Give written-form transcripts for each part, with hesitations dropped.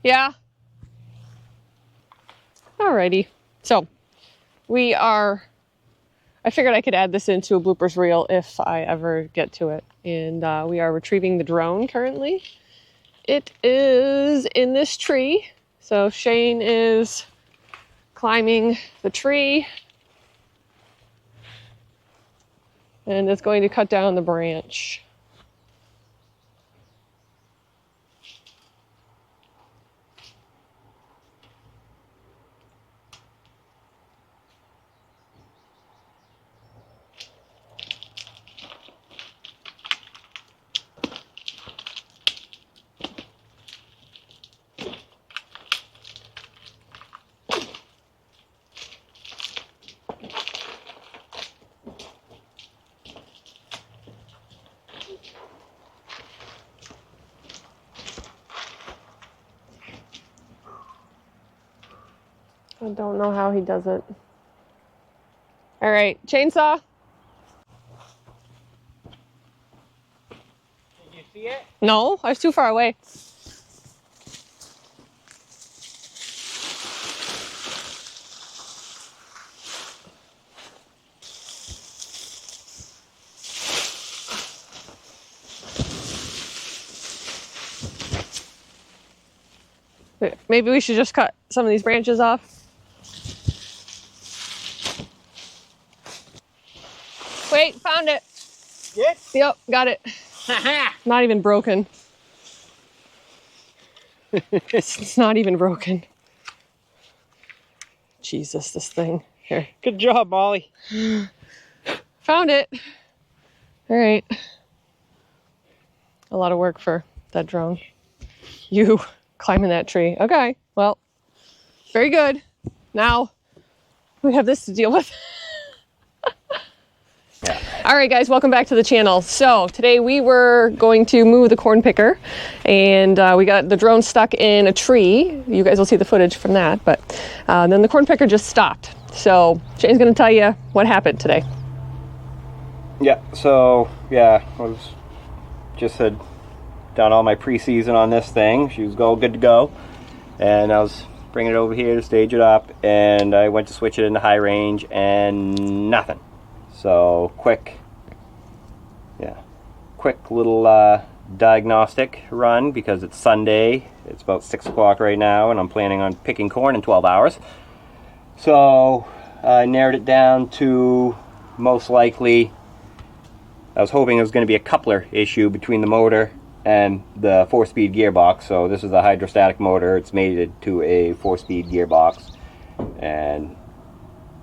Yeah. Alrighty. So I figured I could add this into a bloopers reel if I ever get to it. And we are retrieving the drone currently. It is in this tree. So Shane is climbing the tree and is going to cut down the branch. I don't know how he does it. All right, chainsaw. Did you see it? No, I was too far away. Maybe we should just cut some of these branches off. Wait, found it. Yes? Yep, got it. Not even broken. It's not even broken. Jesus, this thing. Here. Good job, Molly. Found it. All right. A lot of work for that drone. You climbing that tree. Okay, well, very good. Now we have this to deal with. Yeah. All right, guys, welcome back to the channel. So today we were going to move the corn picker, and we got the drone stuck in a tree. You guys will see the footage from that, but then the corn picker just stopped. So Shane's going to tell you what happened today. Yeah, so, yeah, had done all my preseason on this thing. She was all good to go, and I was bringing it over here to stage it up, and I went to switch it into high range, and nothing. So quick little diagnostic run, because it's Sunday. It's about 6 o'clock right now, and I'm planning on picking corn in 12 hours. So I narrowed it down to most likely, I was hoping it was going to be a coupler issue between the motor and the 4-speed gearbox. So this is a hydrostatic motor. It's mated to a 4-speed gearbox, and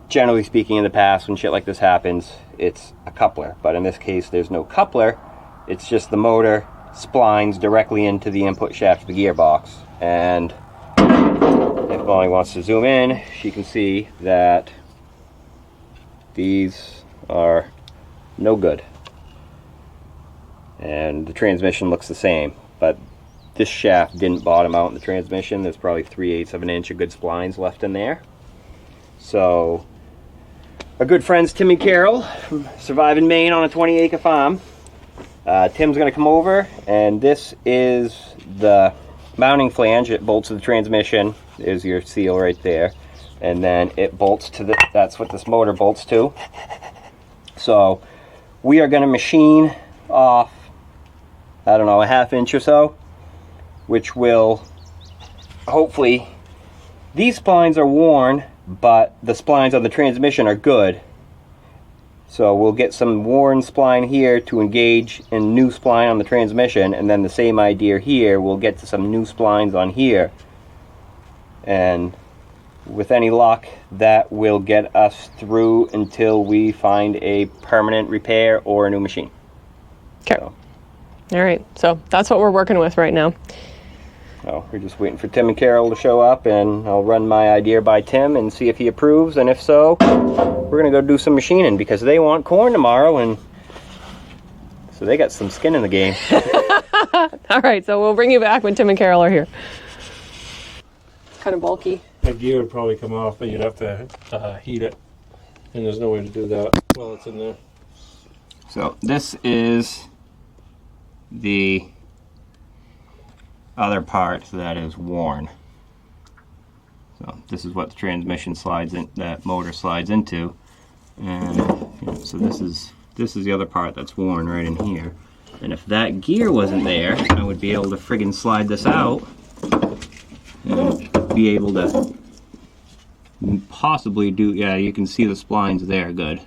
generally speaking, in the past, when shit like this happens, it's a coupler. But in this case, there's no coupler. It's just the motor splines directly into the input shaft of the gearbox. And if Molly wants to zoom in, she can see that these are no good. And the transmission looks the same. But this shaft didn't bottom out in the transmission. There's probably 3/8 of an inch of good splines left in there. So our good friends Tim and Carol from Surviving Maine on a 20-acre farm. Tim's going to come over, and this is the mounting flange. It bolts to the transmission. There's your seal right there. And then it bolts to that's what this motor bolts to. So we are going to machine off, I don't know, a 1/2 inch or so, which will hopefully, these splines are worn, but the splines on the transmission are good. So we'll get some worn spline here to engage in new spline on the transmission, and then the same idea here, we'll get to some new splines on here. And with any luck, that will get us through until we find a permanent repair or a new machine. Okay. So, all right, so that's what we're working with right now. so we're just waiting for Tim and Carol to show up, and I'll run my idea by Tim and see if he approves, and if so, we're gonna go do some machining, because they want corn tomorrow, and so they got some skin in the game. All right, so we'll bring you back when Tim and Carol are here. It's kind of bulky. That gear would probably come off, but you'd have to heat it, and there's no way to do that while it's in there. So this is the other part that is worn. So this is what the transmission slides in, that motor slides into, and so this is the other part that's worn right in here. And if that gear wasn't there, I would be able to friggin' slide this out and be able to possibly do, yeah, you can see the splines there good,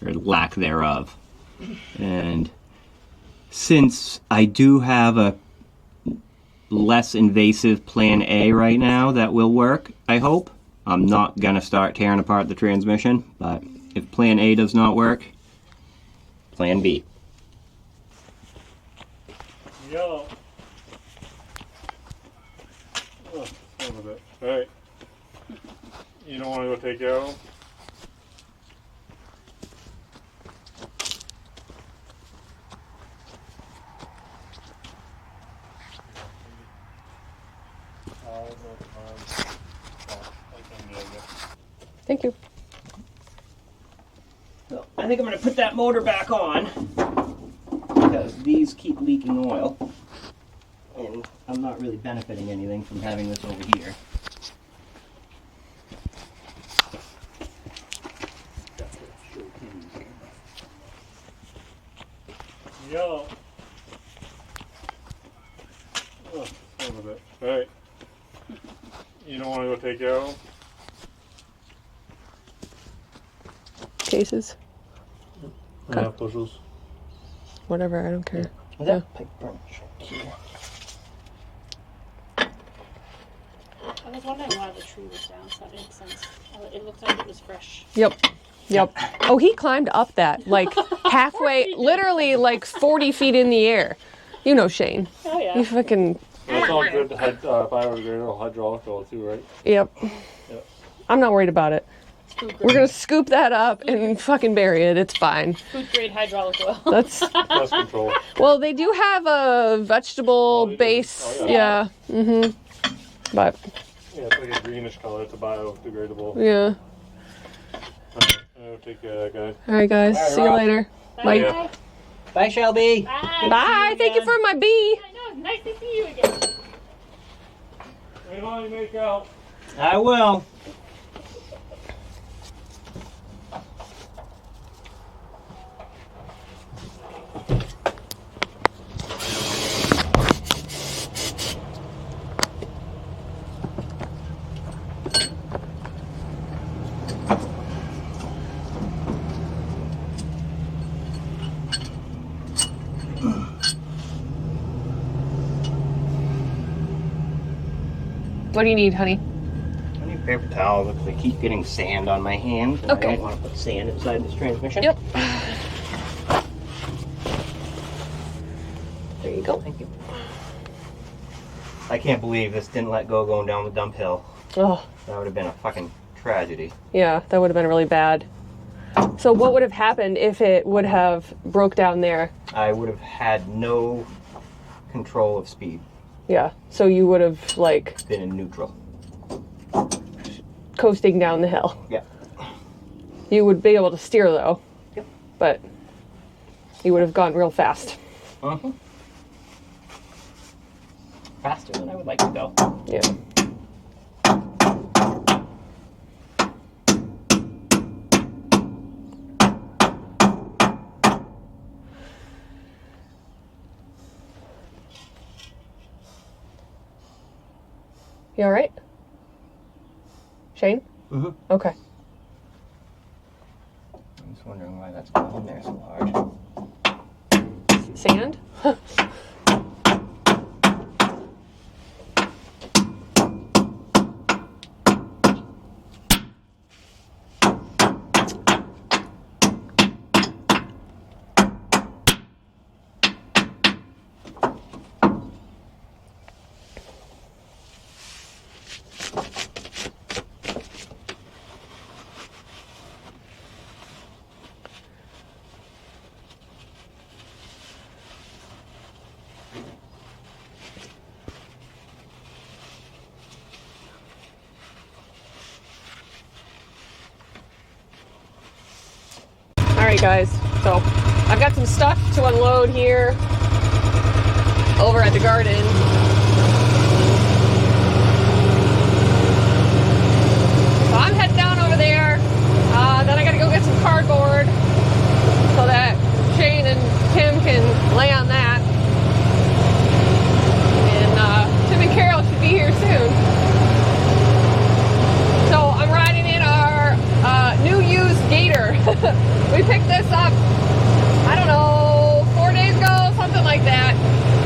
or lack thereof. And since I do have a less invasive plan A right now that will work, I hope, I'm not gonna start tearing apart the transmission, but if plan A does not work, plan B. Yellow. Oh, son of it. Alright. You don't want to go take yellow? Thank you. So I think I'm going to put that motor back on because these keep leaking oil, and I'm not really benefiting anything from having this over here. Yellow. Oh, son of it. Alright. You don't want to go take yellow? Cases. Okay. Yeah, bushels. Whatever, I don't care. Is that pipe burn here? I was wondering why the tree was down, so that makes sense. It looked like it was fresh. Yep. Yep. Oh, he climbed up that, like halfway, literally like 40 feet in the air. You know Shane. Oh, yeah. You fucking, It's all good biodegradable hydraulic oil too, right? yep. Yep. I'm not worried about it. Food grade, We're gonna scoop that up and fucking bury it. It's fine. food grade hydraulic oil. That's, Pest control. well, they do have a vegetable they do? base. Oh, yeah. But, Yeah, it's like a greenish color. It's a biodegradable. yeah. Alright, I'll take that guy. All right, guys. All right, See you Rob. later. Bye. Bye. Bye. Bye, Shelby. Bye. Bye. Thank you for my bee. I know. Nice to see you again. Hey, Lonnie, make out. I will. What do you need, honey? I need paper towels because I keep getting sand on my hands, and Okay. I don't want to put sand inside this transmission. Yep. There you go. Thank you. I can't believe this didn't let go going down the dump hill. Oh, That would have been a fucking tragedy. yeah, that would have been really bad. So what would have happened if it would have broke down there? I would have had no control of speed. Yeah, so you would have, like, Been in neutral. coasting down the hill. Yeah. You would be able to steer, though. Yep. But you would have gone real fast. Uh-huh. Faster than I would like to go. Yeah. You all right? Shane? Mm-hmm. Okay. I'm just wondering why that's going there so large. Sand? Alright guys, so I've got some stuff to unload here over at the garden. get some cardboard so that Shane and Tim can lay on that. And Tim and Carol should be here soon. So I'm riding in our new used Gator. We picked this up, I don't know, 4 days ago, something like that.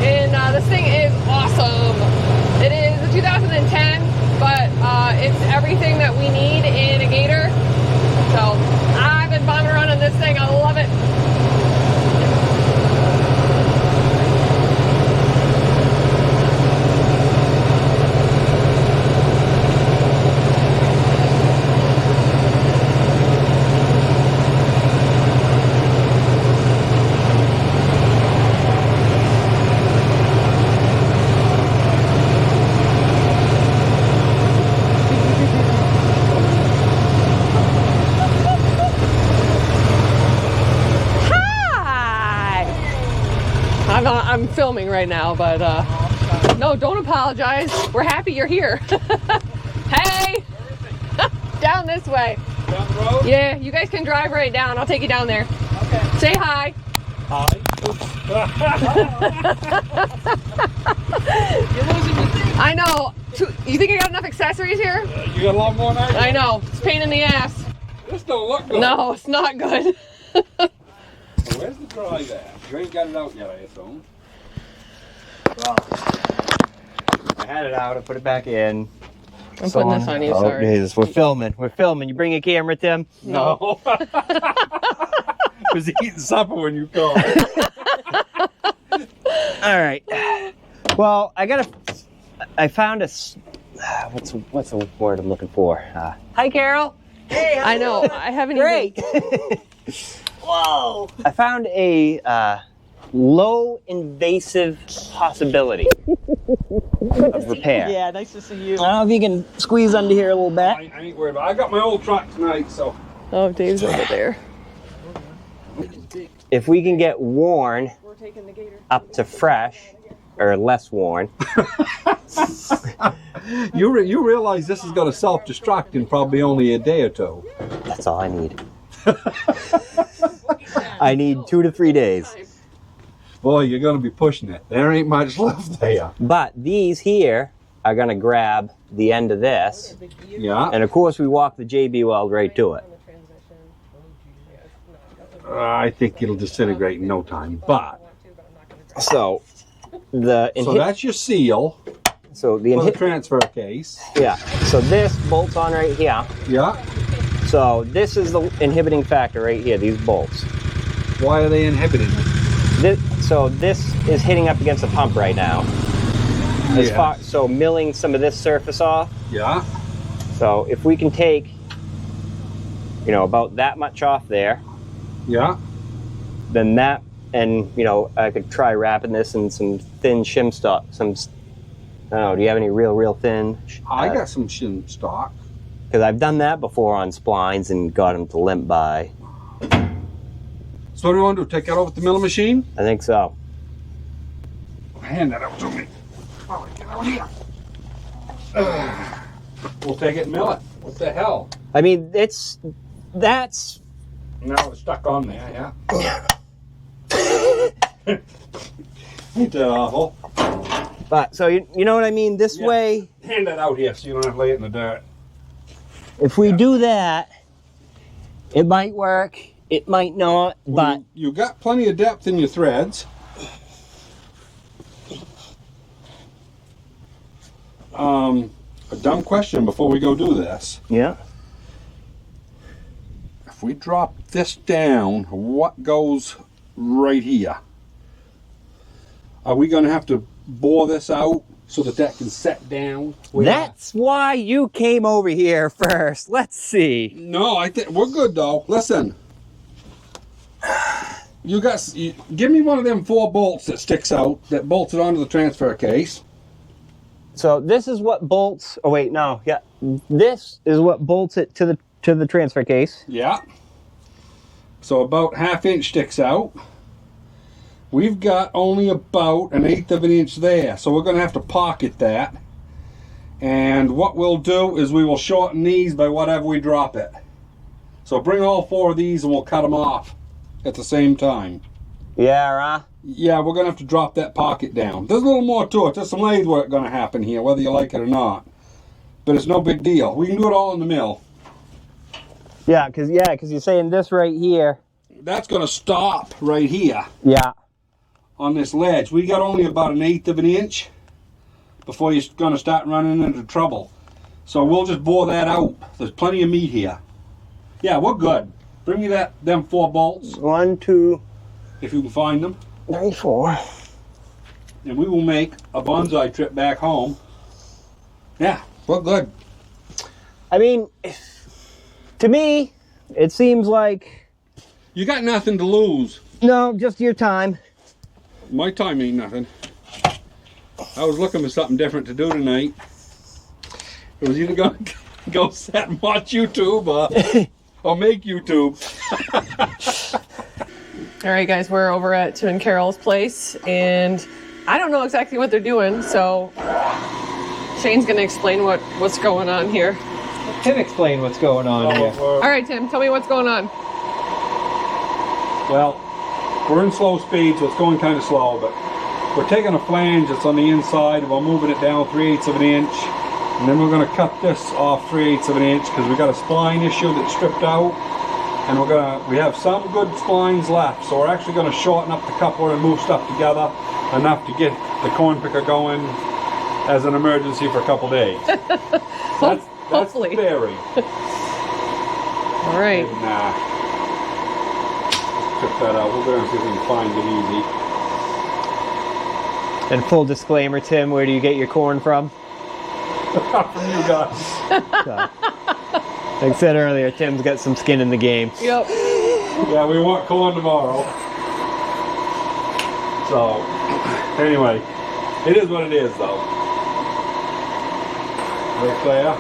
And this thing is awesome. It is a 2010, but it's everything that we need in a Gator. So I've been bombing around on this thing. I love it. I'm filming right now, but no, don't apologize. We're happy you're here. Hey, down this way. Down the road? Yeah, you guys can drive right down. I'll take you down there. Okay. Say hi. Hi. You're losing your thing. I know. You think I got enough accessories here? You got a lot more than I know. It's a pain in the ass. This don't look good. No, it's not good. So where's the drive at? You ain't got it out yet, I assume. Well, I had it out. I put it back in. I'm putting this on you, Oh, sorry. Jesus. We're filming. We're filming. You bring a camera, Tim? No. Was eating supper when you called. All right. Well, I found a. What's the word I'm looking for? Hi, Carol. Hey. I know. I haven't Great. even. Whoa. I found a low invasive possibility of repair. Yeah, nice to see you. I don't know if you can squeeze under here a little bit. I ain't worried about it. I got my old truck tonight, so. Oh, Dave's over there. If we can get worn We're taking the Gator. up to fresh, or less worn. You realize this is going to self-destruct in probably only a day or two. That's all I need. I need 2 to 3 days. Boy, you're going to be pushing it. There ain't much left there. But these here are going to grab the end of this. Yeah. And of course, we walk the JB weld right to it. I think it'll disintegrate in no time. But So the so that's your seal so the for the transfer case. yeah. So this bolts on right here. Yeah. So this is the inhibiting factor right here. These bolts. Why are they inhibiting it? So this is hitting up against the pump right now. So milling some of this surface off. Yeah. So if we can take, about that much off there, Yeah. then that, and I could try wrapping this in some thin shim stock. I don't know. Do you have any real thin? I got some shim stock. Because I've done that before on splines and got them to limp by. So what do you want to do? Take that over to the milling machine? I think so. Hand that up to me. Oh, get out here. We'll take it and mill it. What the hell? I mean, that's. Now it's stuck on there, yeah. Ain't that awful? But so you know what I mean. This Yeah. way, Hand that out here so you don't have to lay it in the dirt. if we do that, it might work. It might not. But You got plenty of depth in your threads. A dumb question before we go do this. yeah. If we drop this down, what goes right here? Are we going to have to bore this out so that can set down? That's why you came over here first. Let's see. No, I think we're good though. Listen, give me one of them 4 bolts that sticks out that bolts it onto the transfer case. So this is what bolts. Oh wait, no. Yeah, this is what bolts it to the transfer case. Yeah. So about 1/2 inch sticks out. We've got only about 1/8 of an inch there, so we're going to have to pocket that. And what we'll do is we will shorten these by whatever we drop it. So bring all 4 of these and we'll cut them off at the same time. Yeah, huh? Yeah, we're gonna have to drop that pocket down. There's a little more to it. There's some lathe work gonna happen here, whether you like it or not. But it's no big deal. We can do it all in the mill. Yeah, cause you're saying this right here. That's gonna stop right here Yeah. on this ledge. We got only about 1/8 of an inch before you're gonna start running into trouble. So we'll just bore that out. There's plenty of meat here. Yeah, we're good. Bring me them 4 bolts, 1, 2, if you can find them. 3, 4. And we will make a bonsai trip back home. Yeah, we're good. I mean, to me, it seems like You got nothing to lose. no, just your time. My time ain't nothing. I was looking for something different to do tonight. It was either gonna go sit and watch YouTube or make YouTube. All right, guys, we're over at Tim and Carol's place, and I don't know exactly what they're doing, so Shane's going to explain what's going on here. Tim, explain what's going on here. All right, Tim, tell me what's going on. Well, we're in slow speed, so it's going kind of slow, but we're taking a flange that's on the inside and we're moving it down 3/8 of an inch. And then we're going to cut this off 3/8 of an inch because we got a spline issue that's stripped out. And we have some good splines left, so we're actually going to shorten up the coupler and move stuff together enough to get the corn picker going as an emergency for a couple days. That's Hopefully. the theory. All right. And, check that out. We'll go and see if we can find it easy. And full disclaimer, Tim, where do you get your corn from? From you guys. So, like I said earlier, Tim's got some skin in the game. Yep. Yeah, we want corn tomorrow. So, anyway, it is what it is, though. Right there.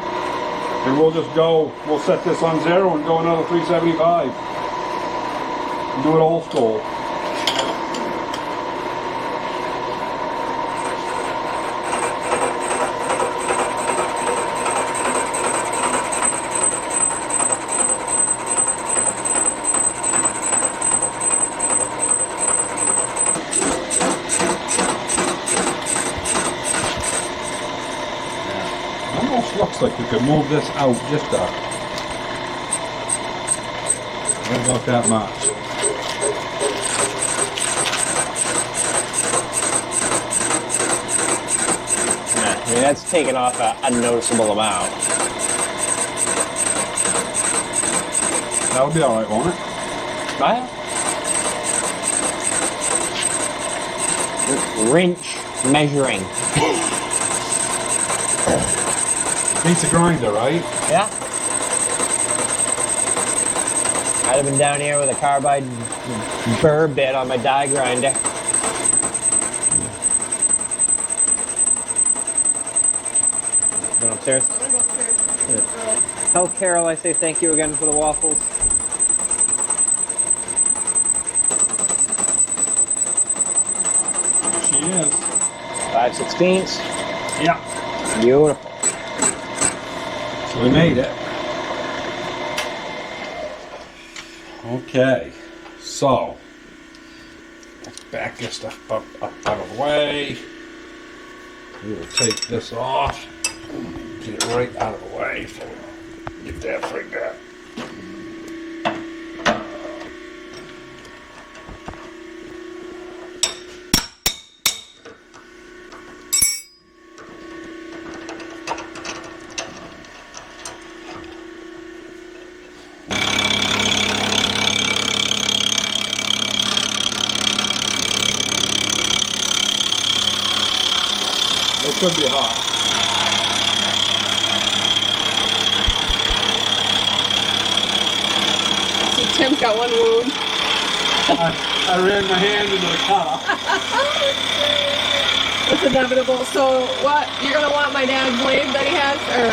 And we'll just go, we'll set this on 0 and go another 375. And do it old school. Almost looks like we could move this out just not about that much. I mean, that's taken off a noticeable amount. That'll be alright, won't it? Right? Wrench measuring. Beats a grinder, right? Yeah. I'd have been down here with a carbide burr bit on my die grinder. Going upstairs? Yeah. Tell Carol I say thank you again for the waffles. She is. 5/16. Yeah. Beautiful. So we made it. Okay. So let's back this stuff up out of the way. We will take this off. Get it right out of the way. So get that figured out. It could be hot. So Tim's got one wound. I ran my hand into the cutter. It's inevitable. So what? You're gonna want my dad's blade that he has, or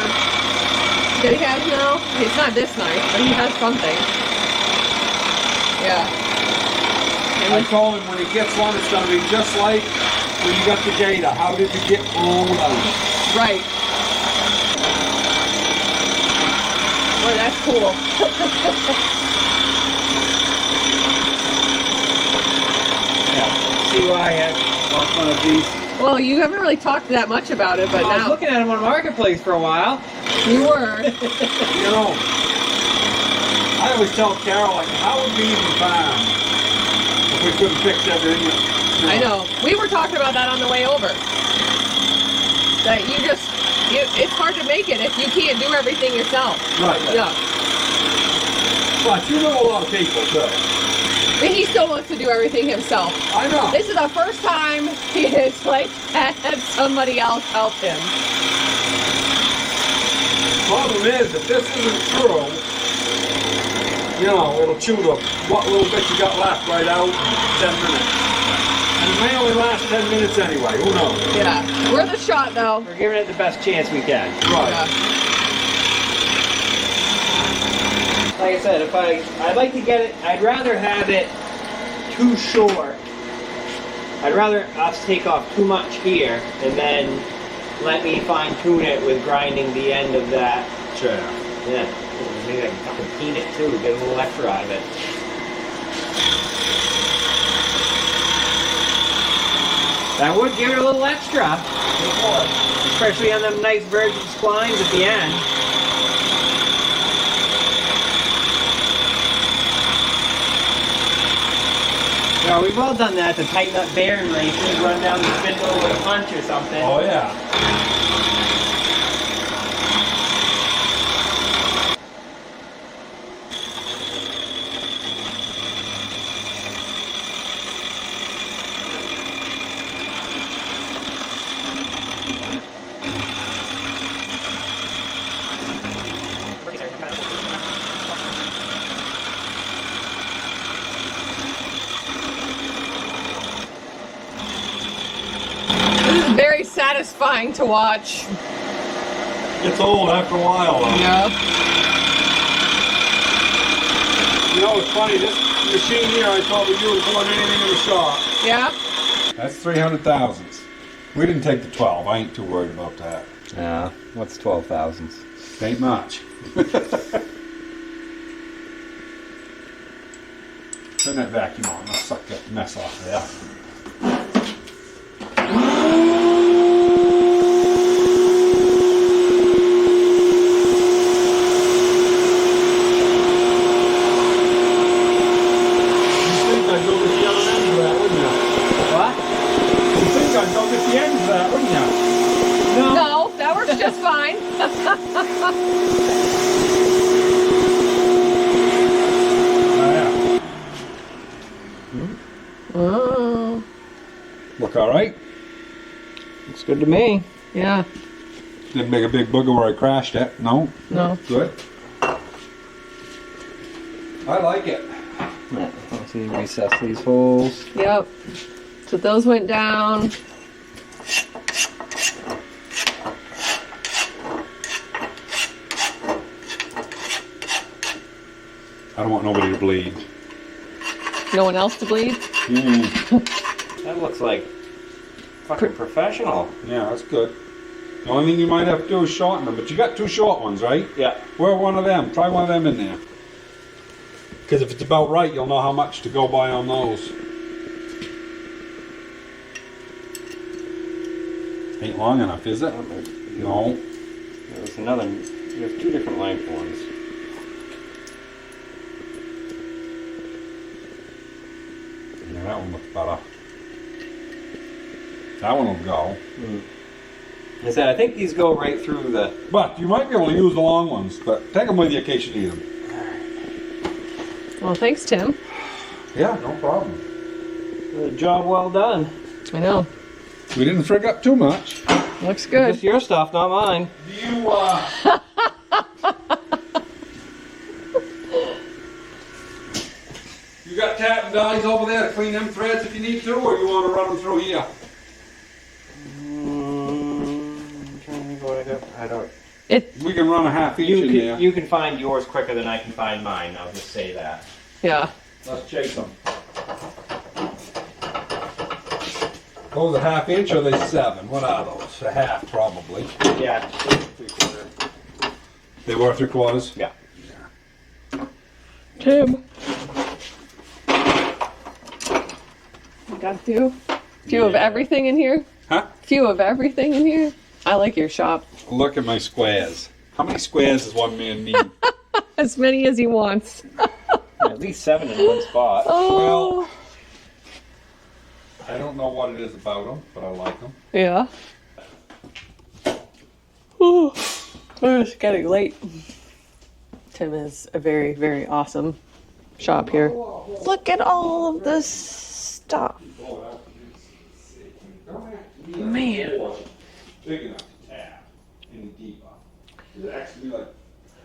that he has now? It's not this knife, but he has something. Yeah. I told him when he gets one, it's going to be just like when you got the Gator. How did you get rolled out? Right. Boy, that's cool. Yeah. See why I have lost one of these. Well, you haven't really talked that much about it, but I was now looking at them on Marketplace for a while. you were. You know, I always tell Carol, like, how would we even find if we couldn't fix everything? I know. We were talking about that on the way over. That it's hard to make it if you can't do everything yourself. Right. Yeah. But you know a lot of people, too. And he still wants to do everything himself. I know. This is the first time he has like had somebody else help him. Problem is, if this isn't true, you know, it'll chew the what little bit you got left right out in 10 minutes. And it may only last 10 minutes anyway, who knows? Yeah. Worth a shot though. We're giving it the best chance we can. Right. Yeah. Like I said, I'd like to get it, I'd rather have it too short. I'd rather us take off too much here and then let me fine tune it with grinding the end of that. Chair. Yeah. Maybe I can fucking clean it too, get a little extra out of it. That would give it a little extra. Especially on them nice virgin splines at the end. Yeah, we've all done that to tighten up bearing races, run down the spindle with a punch or something. Oh, yeah. This is very satisfying to watch. It's old after a while, though. Yeah. You know, it's funny, this machine here, I probably use more than anything in the shop. Yeah. That's 300 thousandths. We didn't take the 12. I ain't too worried about that. Yeah, what's 12 thousandths? Ain't much. Turn that vacuum on. I'll suck that mess off there. No, that works just fine. Oh. Look all right? Looks good to me. Yeah. Didn't make a big booger where I crashed it. No? No. Good. I like it. Let's see, recess these holes. Yep. So those went down. I don't want nobody to bleed. No one else to bleed. That looks like fucking professional. Yeah, that's good. The only thing you might have to do is shorten them, but you got two short ones, right? Yeah. Wear one of them. Try one of them in there. Because if it's about right, you'll know how much to go by on those. Ain't long enough, is it? No. There's another, there's two different length ones. Yeah, that one looks better. That one will go. I said, I think these go right through the... But you might be able to use the long ones, but take them with you in case you need them. Well, thanks, Tim. Yeah, no problem. Job well done. I know. We didn't frig up too much. Looks good. Just your stuff, not mine. Do you got tap and dies over there to clean them threads if you need to, or you want to run them through here? I'm trying to think what I got. I don't. We can run a half each in there. You can find yours quicker than I can find mine. I'll just say that. Yeah. Let's chase them. Those a half inch or are they 7? What are those? A half, probably. Yeah. 3/4. They were 3/4? Yeah. Tim. You got a few of everything in here. Huh? Few of everything in here. I like your shop. Look at my squares. How many squares does one man need? As many as he wants. At least 7 in one spot. Oh. Well, I don't know what it is about them, but I like them. Yeah. Ooh. It's getting late. Tim is a very, very awesome shop here. Look at all of this stuff. Man. Big enough to tap any deeper. It actually like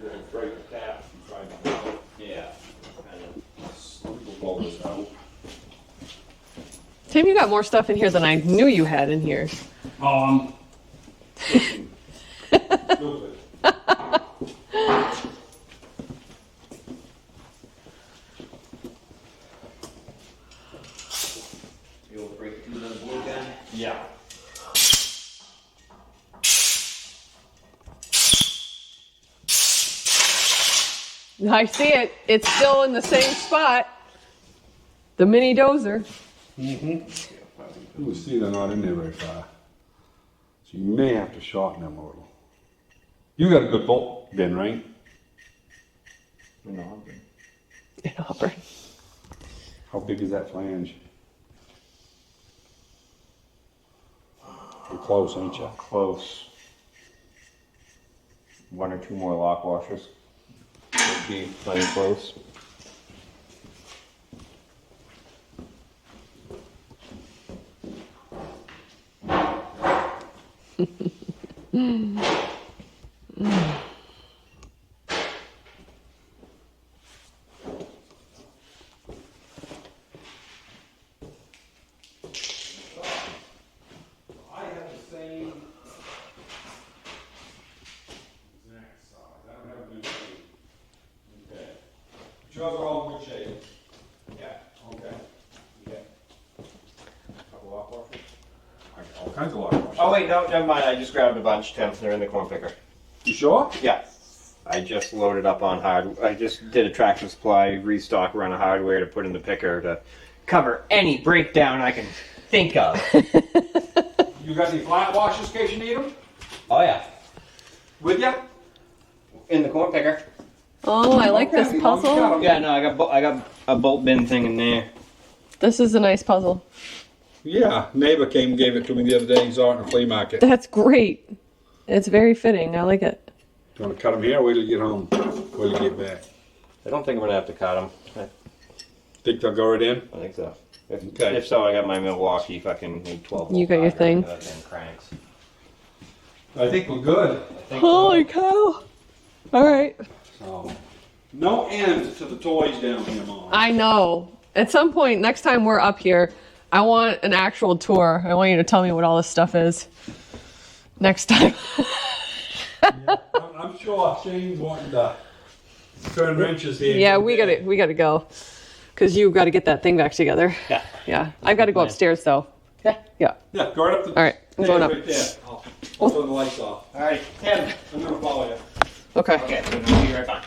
you can break the tap and try to out. Yeah. Blow this out. Tim, you got more stuff in here than I knew you had in here. Stupid. You able to break it through the blue gun? Yeah. I see it. It's still in the same spot. The mini dozer. You see they're not in there very far. So you may have to shorten them a little. You got a good bolt bin, right? No. In Auburn. How big is that flange? You're close, ain't you? Close. 1 or 2 more lock washers. Would be plenty close. I have the same exact size. I don't have a new shape. Okay. But yours are all in good shape. Yeah. Okay. Yeah. Couple lock washers. I got all kinds of lock washers. Oh wait, no, never mind. I just grabbed a bunch, Tim. They're in the corn picker. You sure? Yeah. I just loaded up on I just did a Tractor Supply restock run of hardware to put in the picker to cover any breakdown I can think of. You got any flat washers in case you need them? Oh yeah. With ya? In the corn picker. Oh, I like this Okay, well, you got puzzle. 'em. Yeah, no, I got a bolt bin thing in there. This is a nice puzzle. Yeah, neighbor came and gave it to me the other day. He saw it in a flea market. That's great. It's very fitting. I like it. Do you want to cut them here or wait till you get home? Wait till you get back. I don't think I'm gonna have to cut them. Think they'll go right in? I think so. Okay. If so, I got my Milwaukee fucking 12 volt. You got your pocket thing. that thing cranks. I think we're good. Holy cow. All right. So, no end to the toys down here, Mom. I know. At some point, next time we're up here, I want an actual tour. I want you to tell me what all this stuff is. Next time. I'm sure Shane's wanting to turn wrenches here. Yeah, we gotta go. Cause you gotta get that thing back together. Yeah. Yeah. I've gotta go upstairs though. Yeah. Yeah. Yeah, go right up to All right, I'm going up. Right there. I'll turn the lights off. All right, Tim. I'm gonna follow you. Okay. Okay, we'll be right back.